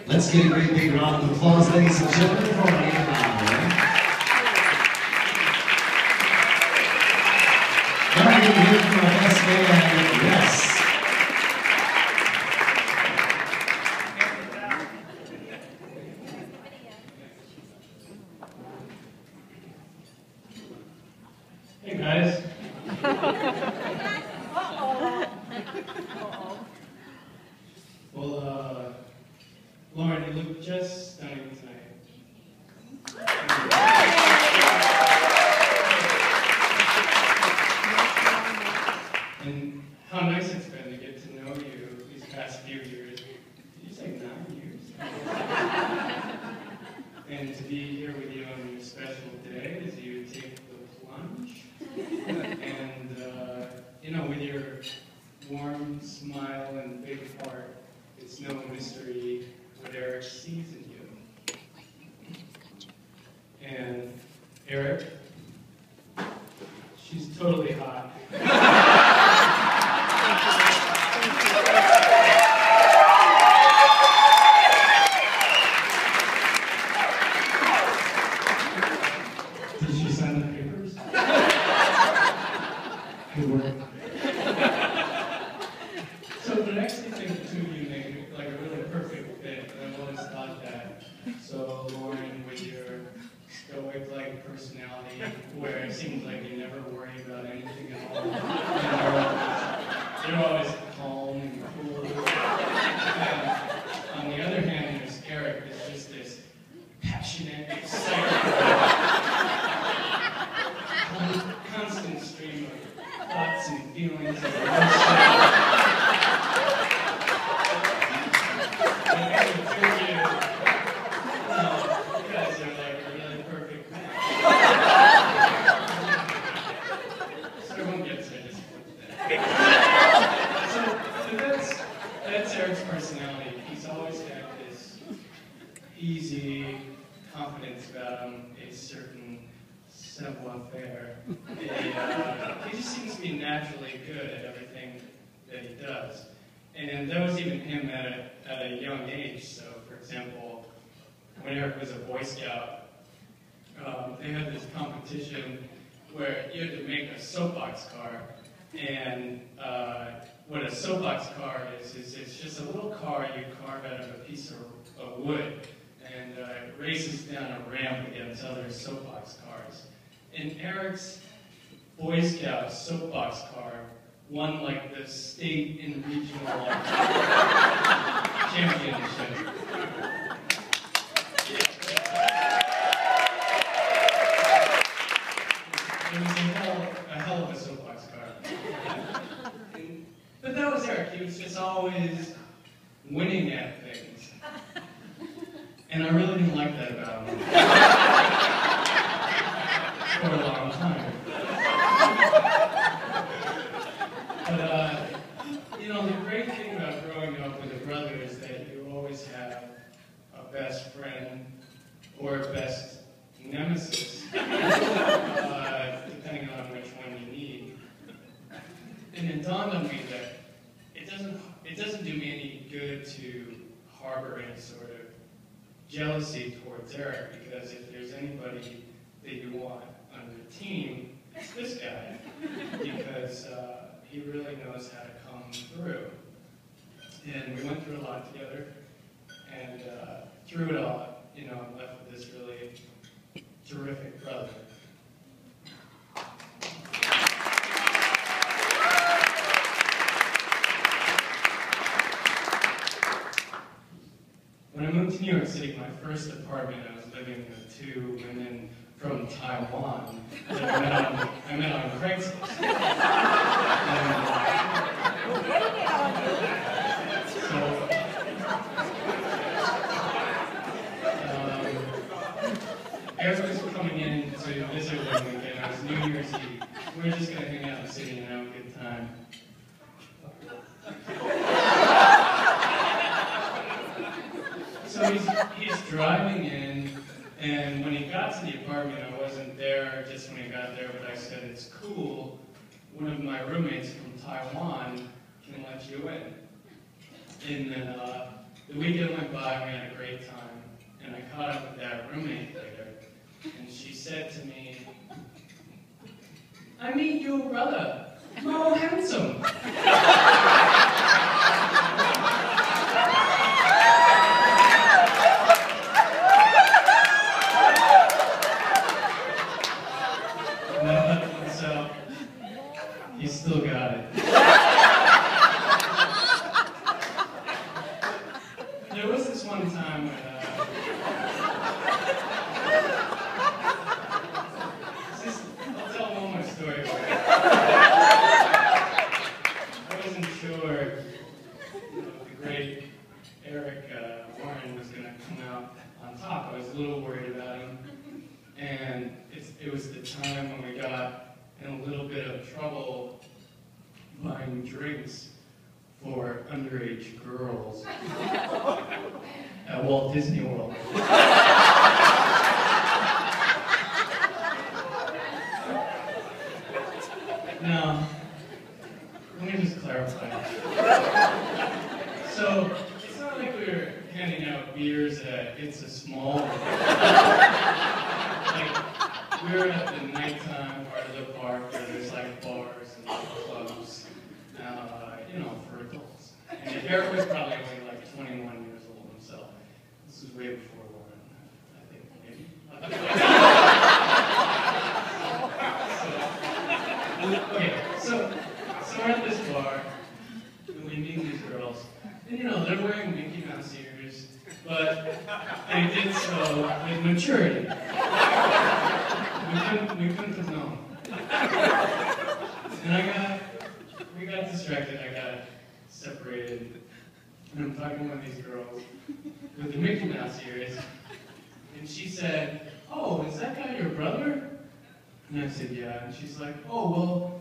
Let's get a great big round of applause, ladies and gentlemen, for Anna. Now we're going to hear from our best man, Yes. Hey guys. Well, Lauren, you look just stunning tonight. And how nice it's been to get to know you these past few years. Did you say 9 years? And to be here with you on your special day as you take the plunge. And, you know, with your warm smile and big heart, it's no mystery what Eric sees in you. And Eric, she's totally hot. Did she sign the papers? Good work. So, but I actually think the two of you make like a really perfect fit, and I've always thought that. So, Lauren, with your stoic-like personality, where it seems like you never worry about anything at all, and you're always calm and cool. And on the other hand, there's Eric, who's just this passionate, excited, constant stream of thoughts and feelings and emotions. Eric's personality. He's always had this easy confidence about him, a certain savoir-faire. He just seems to be naturally good at everything that he does. And that was even him at a young age. So, for example, when Eric was a Boy Scout, they had this competition where you had to make a soapbox car. And what a soapbox car is it's just a little car you carve out of a piece of wood, and it races down a ramp against other soapbox cars. And Eric's Boy Scout soapbox car won like the state and regional championship. It was a hell of a soapbox car. But that was Eric. He was just always winning at things. And I really didn't like that about him for a long time. But, you know, the great thing about growing up with a brother is that you always have a best friend or a best nemesis, depending on which one you need. And it dawned on me that it doesn't do me any good to harbor any sort of jealousy towards Eric, because if there's anybody that you want on your team, it's this guy, because he really knows how to come through. And we went through a lot together, and through it all, you know, I'm left with this really terrific brother. When I moved to New York City, my first apartment, I was living with 2 women from Taiwan that I met on Craigslist. Eric was coming in to visit one weekend. It was New Year's Eve. We were just going to hang out in the city and have a good time. So he's driving in, and when he got to the apartment, I wasn't there just when he got there, but I said, "It's cool. One of my roommates from Taiwan can let you in." And then the weekend went by, and we had a great time, and I caught up with that roommate later, and she said to me, "I meet your brother, Mo Handsome." So, he still got it. There was this one time when, I'll tell one more story for you. I wasn't sure, the great Eric Warren was going to come out on top. I was a little worried about him. And it was the time when we got in a little bit of trouble buying drinks for underage girls at Walt Disney World. Now, let me just clarify. So, it's not like we were handing out beers at It's a Small. Like, we were at the nighttime part of the park where there's like bars and clubs, for adults. And Eric was probably only like 21 years old himself. This was way before Warren, I think, maybe. So we're at this bar, and we meet these girls. And they're wearing Mickey Mouse ears, but they did so with maturity. We couldn't have known. And we got distracted, I got separated. And I'm talking with these girls with the Mickey Mouse ears. And she said, "Oh, is that guy your brother?" And I said, "Yeah." And she's like, "Oh,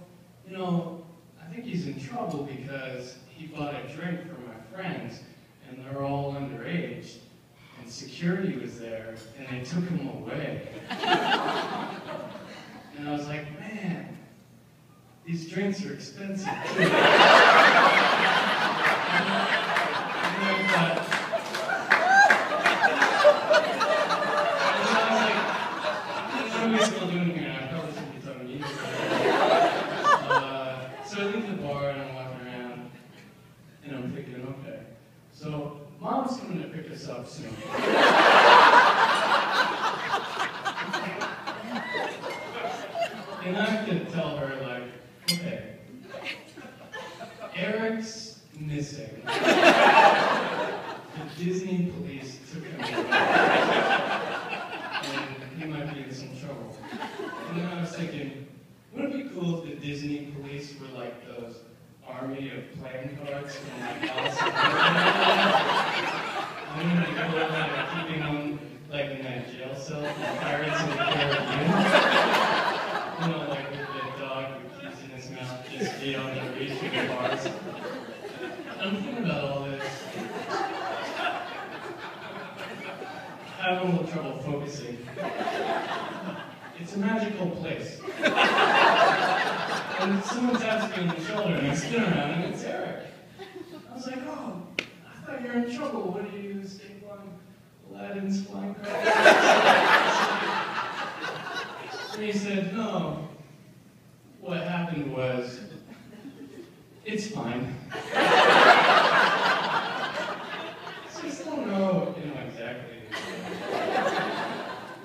well, I think he's in trouble because he bought a drink for my friends, and they're all underage. And security was there, and they took him away." And I was like, "Man, these drinks are expensive too." And I thought, what are we still doing here? I probably shouldn't be talking to you. So I leave the bar and I'm walking around, and I'm thinking, okay, so Mom's coming to pick us up soon. And I have to tell her, like, okay, Eric's missing. The Disney police took him away. And he might be in some trouble. And then I was thinking, wouldn't it be cool if the Disney police were like those army of playing cards from like Alice in Wonderland? Wouldn't it be cool like keeping them like in that jail cell from Pirates of the Caribbean? Like with the dog with keys in his mouth, just beyond the reach of the bars. I'm thinking about all this. Having a little trouble focusing. It's a magical place. And someone taps me on the shoulder and I spin around and it's Eric. I was like, "Oh, I thought you were in trouble. What do you use? Take one Aladdin's flying car?" And he said, "No. What happened was, it's fine." So I still don't know, exactly.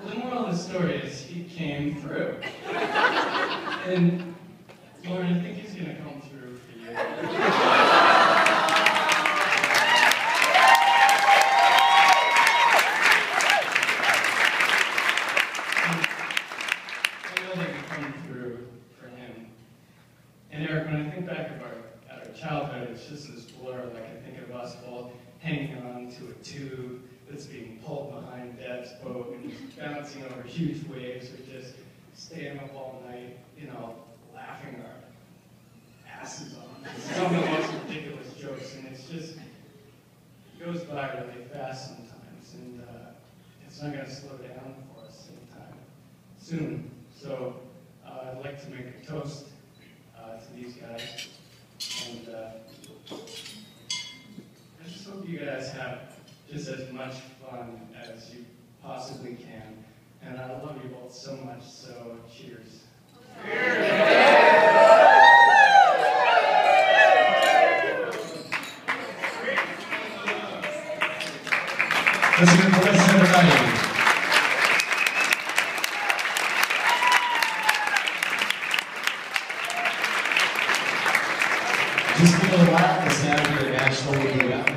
The moral of the story is he came through. And Lauren, I think he's going to come through for you. And Eric, when I think back at our childhood, it's just this blur. Like I think of us all hanging on to a tube that's being pulled behind Dad's boat and bouncing over huge waves, or just staying up all night, laughing our asses off. Some of the most ridiculous jokes, and it goes by really fast sometimes, and it's not going to slow down for us anytime soon. So I'd like to make a toast to these guys, and I just hope you guys have just as much fun as you possibly can. And I love you both so much, so cheers. Let's give it a listen, everybody. Just a little while, this Saturday, National will be out.